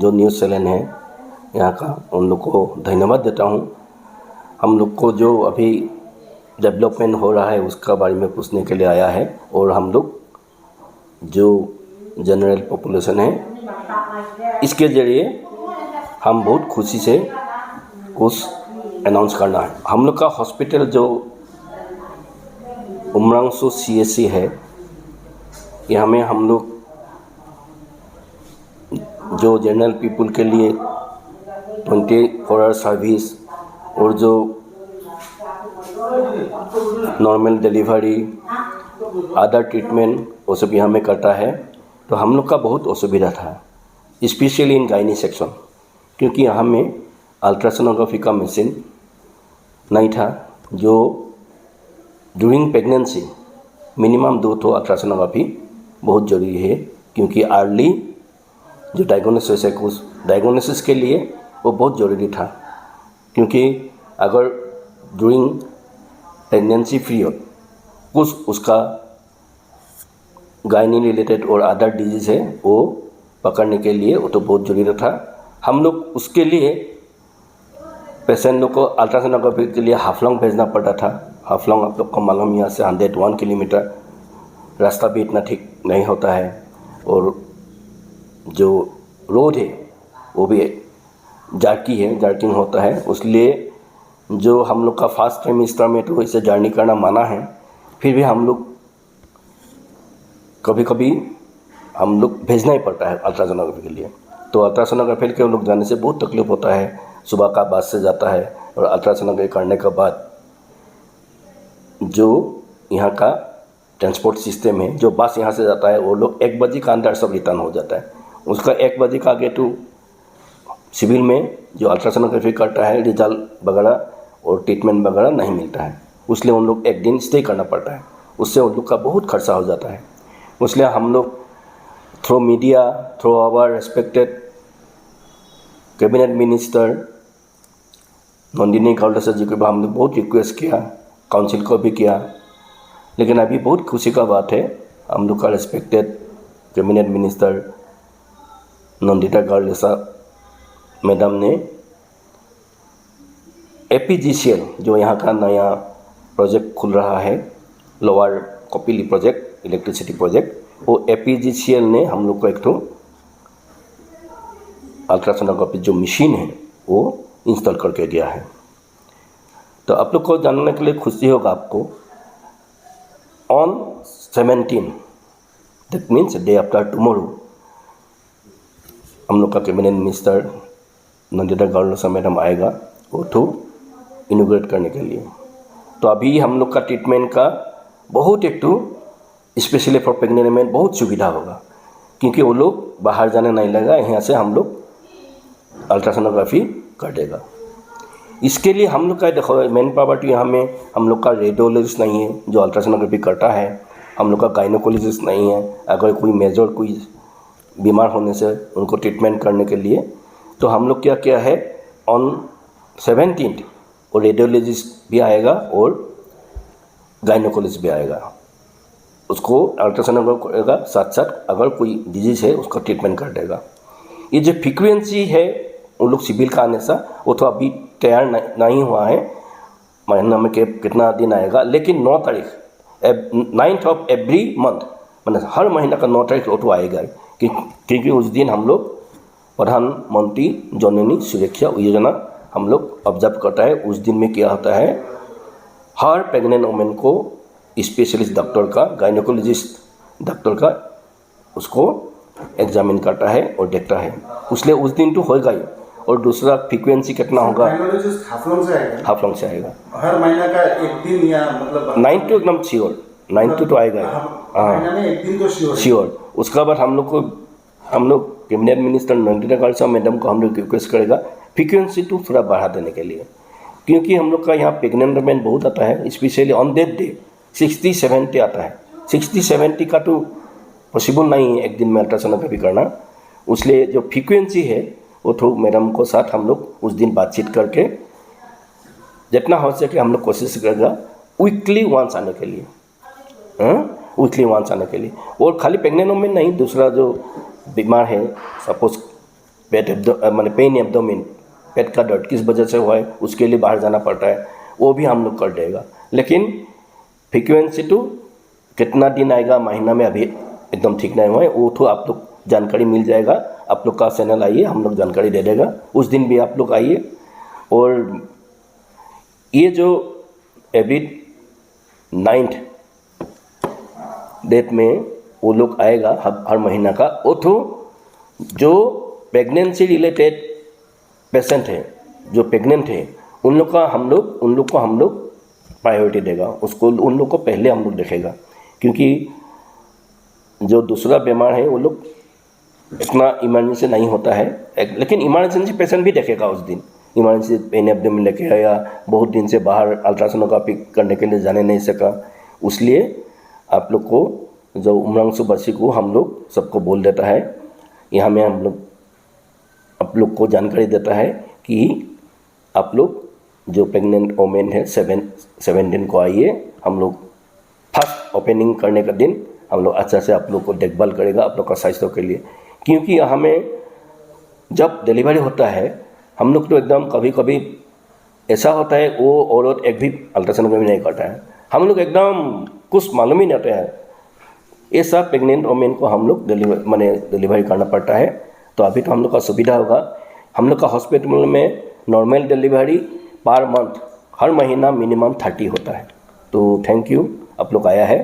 जो news channel है यहाँ का, उन लोग को धन्यवाद देता हूँ। हम लोग को जो अभी डेवलपमेंट हो रहा है उसका बारे में पूछने के लिए आया है, और हम लोग जो जनरल पॉपुलेशन है इसके ज़रिए हम बहुत खुशी से कुछ अनाउंस करना है। हम लोग का हॉस्पिटल जो उमरांसो CSC है, यहाँ में हम लोग जो जनरल पीपल के लिए 24 आवर सर्विस और जो नॉर्मल डिलीवरी अदर ट्रीटमेंट वो सब यहाँ में करता है। तो हम लोग का बहुत असुविधा था, स्पेशली इन गायनी सेक्शन, क्योंकि यहाँ में अल्ट्रासोनोग्राफी का मशीन नहीं था। जो ड्यूरिंग प्रेगनेंसी मिनिमम 2 तो अल्ट्रासोनोग्राफी बहुत ज़रूरी है, क्योंकि अर्ली जो डायग्नोसिस है उस डायग्नोसिस के लिए वो बहुत ज़रूरी था। क्योंकि अगर ड्यूरिंग प्रेगनेंसी पीरियड कुछ उसका गायनी रिलेटेड और अदर डिजीज़ है वो पकड़ने के लिए वो तो बहुत ज़रूरी था। हम लोग उसके लिए पेशेंट लोग को अल्ट्रासोनोग्राफी के लिए हाफलॉन्ग भेजना पड़ता था। हाफलॉन्ग आप लोग को मालूम, यहाँ से 101 किलोमीटर, रास्ता भी इतना ठीक नहीं होता है, और जो रोड है वो भी जर्किंग होता है। इसलिए जो हम लोग का फर्स्ट ट्राइमेस्टर में तो इसे जर्नी करना माना है, फिर भी हम लोग कभी कभी हम लोग भेजना ही पड़ता है अल्ट्रासोनोग्राफी के लिए। तो अल्ट्रासोनोग्राफी के लोग जाने से बहुत तकलीफ होता है। सुबह का बस से जाता है, और अल्ट्रासोनोग्राफी करने के बाद जो यहाँ का ट्रांसपोर्ट सिस्टम है, जो बस यहाँ से जाता है, वो लोग 1 बजे का अंदर सब रिटर्न हो जाता है। उसका 1 बजे का आगे तो सिविल में जो अल्ट्रासोनोग्राफी करता है रिजल्ट वगैरह और ट्रीटमेंट वगैरह नहीं मिलता है, इसलिए उन लोग 1 दिन स्टे करना पड़ता है। उससे उन लोग का बहुत खर्चा हो जाता है। इसलिए हम लोग through media, through our respected cabinet minister Nandini Gorlosa ji को हम लोग बहुत रिक्वेस्ट किया, काउंसिल को भी किया, लेकिन अभी बहुत खुशी का बात है, हम लोग का respected cabinet minister Nandita Gorlosa madam ने APGCL जो यहाँ का नया प्रोजेक्ट खुल रहा है, lower Kapili project, electricity project, वो APGCL ने हम लोग को एक तो अल्ट्रासोनोग्राफी जो मशीन है वो इंस्टॉल करके दिया है। तो आप लोग को जानने के लिए खुशी होगा आपको, on 17 that means day after tomorrow हम लोग का cabinet minister Nandita Gorlosa madam आएगा वो तो इनोग्रेट करने के लिए। तो अभी हम लोग का ट्रीटमेंट का बहुत एक तो स्पेशली फॉर प्रेग्नेंट वुमेन बहुत सुविधा होगा, क्योंकि वो लोग बाहर जाने नहीं लगा, यहाँ से हम लोग अल्ट्रासोनोग्राफी कर देगा। इसके लिए हम लोग का देखो मेन पावर यहाँ में हम लोग का रेडियोलॉजिस्ट नहीं है जो अल्ट्रासोनोग्राफी करता है, हम लोग का गायनोकोलॉजिस्ट नहीं है। अगर कोई मेजर कोई बीमार होने से उनको ट्रीटमेंट करने के लिए, तो हम लोग क्या किया है, ऑन 17 और रेडियोलॉजिस्ट भी आएगा और गायनोकोलॉजिस्ट भी आएगा, उसको अल्ट्रासाउंड करेगा, साथ साथ अगर कोई डिजीज़ है उसका ट्रीटमेंट कर देगा। ये जो फ्रीक्वेंसी है उन लोग सिविल का आने से वो तो अभी तैयार नहीं हुआ है, महीना में कितना दिन आएगा, लेकिन 9 तारीख 9th ऑफ एवरी मंथ, मतलब हर महीना का 9 तारीख वो तो आएगा, क्योंकि उस दिन हम लोग प्रधानमंत्री जननी सुरक्षा योजना हम लोग ऑब्जर्व करता है। उस दिन में क्या होता है, हर प्रेग्नेंट वुमेन को स्पेशलिस्ट डॉक्टर का, गायनोकोलॉजिस्ट डॉक्टर का उसको एग्जामिन करता है और देखता है, इसलिए उस दिन तो होगा ही। और दूसरा फ्रीक्वेंसी कितना होगा, हाफलॉन्ग से आएगा हर महीना का एक दिन, या मतलब 9 तो एकदम श्योर, 9 तो आएगा, हाँ एक दिन तो श्योर। उसका बाद हम लोग cabinet minister Nandita Gorlosa madam को हम लोग रिक्वेस्ट करेगा फ्रीक्वेंसी तो थोड़ा बढ़ा देने के लिए, क्योंकि हम लोग का यहाँ प्रेग्नेंट वुमेन बहुत आता है, स्पेशली ऑन दैट डे 60-70 आता है। 60-70 का तो पॉसिबल नहीं है एक दिन में अल्ट्रासाउंड करना, इसलिए जो फ्रीक्वेंसी है वो तो मैडम को साथ हम लोग उस दिन बातचीत करके जितना हो सके हम लोग कोशिश करेगा वीकली वंस आने के लिए, वीकली वंस आने के लिए। और खाली प्रेग्नेंट वुमेन नहीं, दूसरा जो बीमार है, सपोज माने पेन एब्डोमेन, पेट का दर्द किस वजह से हुआ है, उसके लिए बाहर जाना पड़ता है, वो भी हम लोग कर देगा। लेकिन फ्रीक्वेंसी तो कितना दिन आएगा, महीना में अभी एकदम ठीक नहीं हुआ है, वो तो आप लोग जानकारी मिल जाएगा। आप लोग का चैनल आइए, हम लोग जानकारी दे देगा। उस दिन भी आप लोग आइए। और ये जो एवरी 9th डेट में वो लोग आएगा हर महीना का, वो तो जो प्रेगनेंसी रिलेटेड पेशेंट है, जो प्रेग्नेंट है, उन लोग को हम लोग प्रायोरिटी देगा। उसको उन लोग को पहले हम लोग देखेगा, क्योंकि जो दूसरा बीमार है वो लोग इतना इमरजेंसी नहीं होता है। लेकिन इमरजेंसी पेशेंट भी देखेगा उस दिन। इमरजेंसी पेन एब्डोमेन लेके आया, बहुत दिन से बाहर अल्ट्रासोनोग्राफी करने के लिए जाने नहीं सका, उसलिए आप लोग को जो उम्रांशुवासी को हम लोग सबको बोल देता है, यहाँ में हम लोग आप लोग को जानकारी देता है कि आप लोग जो प्रेग्नेंट वोमेन है 7 दिन को आइए। हम लोग फर्स्ट ओपनिंग करने का दिन हम लोग अच्छा से आप लोग को देखभाल करेगा, आप लोग का स्वास्थ्य के लिए। क्योंकि हमें जब डिलीवरी होता है, हम लोग तो एकदम कभी कभी ऐसा होता है वो औरत एक भी अल्ट्रासाउंड नहीं करता है, हम लोग एकदम कुछ मालूम ही नहीं होता है। ये सब प्रेग्नेंट वोमेन को हम लोग डिलीवरी करना पड़ता है। तो अभी तो हम लोग का सुविधा होगा। हम लोग का हॉस्पिटल में नॉर्मल डिलीवरी पर मंथ हर महीना मिनिमम 30 होता है। तो थैंक यू, आप लोग आया है।